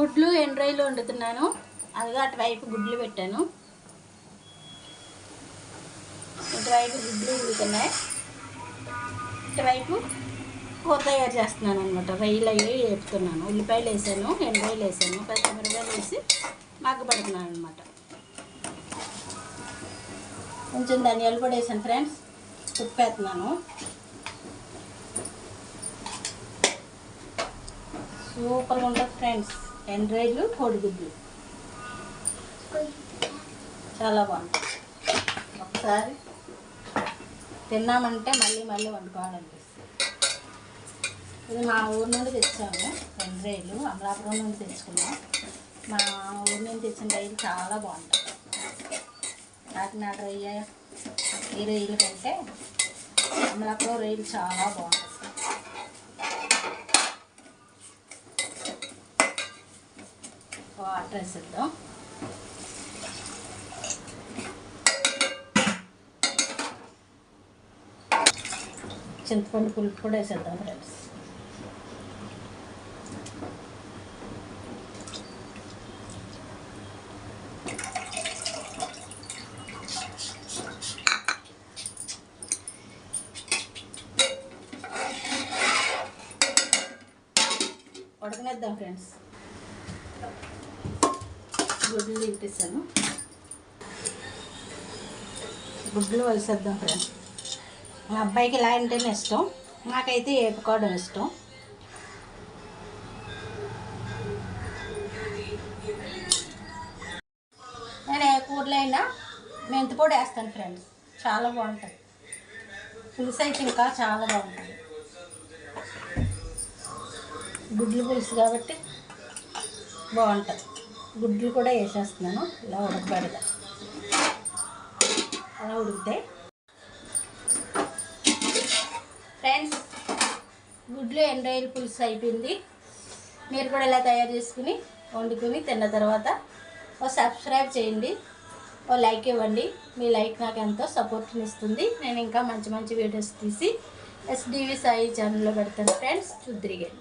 గుడ్లు ఎండ్రాయిలు వండుతున్నాను. అదిగా అటువైపు గుడ్లు పెట్టాను. ఇటువైపు గుడ్లు ఉడుకుతున్నాయి. ఇటువైపు కూర తయారు చేస్తున్నాను అనమాట. రొయ్యలు అవి వేపుతున్నాను. ఉల్లిపాయలు వేసాను, ఎండ్రాయిలు వేసాను, పచ్చిమిరపకాయలు వేసి మగ్గబడుతున్నాను అనమాట. కొంచెం ధనియాలు కూడా వేసాను ఫ్రెండ్స్. ఉప్పు వేస్తున్నాను. సూపర్గా ఉంటుంది ఫ్రెండ్స్. ఎండ్రాయిలు కోడిగుడ్లు చాలా బాగుంటుంది. ఒకసారి తిన్నామంటే మళ్ళీ మళ్ళీ వండుకోవాలనిపిస్తుంది. ఇది మా ఊరు నుండి తెచ్చాము. ఎండ్రాయిలు అమలాపురం నుండి తెచ్చుకున్నాం. మా ఊరు నుండి తెచ్చిన రొయ్యలు చాలా బాగుంటాయి. కాకినాడ రొయ్య ఈ రొయ్యల కంటే అమలాపురం రొయ్యలు చాలా బాగుంటాయి. వాటర్ వేసేద్దాం. చింతపండు పులుపు కూడా వేసేద్దాం ఫ్రెండ్స్. ఉడకనేద్దాం ఫ్రెండ్స్. గుడ్లు తింటేసాను. గుడ్లు వలిసేద్దాం ఫ్రెండ్స్. మా అబ్బాయికి ఇలా అంటేనే ఇష్టం, నాకైతే వేపుకోవడం ఇష్టం. నేను ఏ కూరలో అయినా మెంతిపొడి వేస్తాను ఫ్రెండ్స్. చాలా బాగుంటుంది. పులుసు అయితే ఇంకా చాలా బాగుంటుంది. గుడ్లు పులుసు కాబట్టి బాగుంటుంది. గుడ్లు కూడా వేసేస్తున్నాను. ఇలా ఉడకబెడతా. అలా ఉడికితే ఫ్రెండ్స్ గుడ్లు ఎండ్రాయిల్ పులుసు అయిపోయింది. మీరు కూడా ఇలా తయారు చేసుకుని వండుకుని తిన్న తర్వాత ఓ సబ్స్క్రైబ్ చేయండి, ఓ లైక్ ఇవ్వండి. మీ లైక్ నాకు ఎంతో సపోర్ట్ని ఇస్తుంది. నేను ఇంకా మంచి మంచి వీడియోస్ తీసి ఎస్డివి సాయి ఛానల్లో పెడతాను ఫ్రెండ్స్. చూద్దిరిగండి.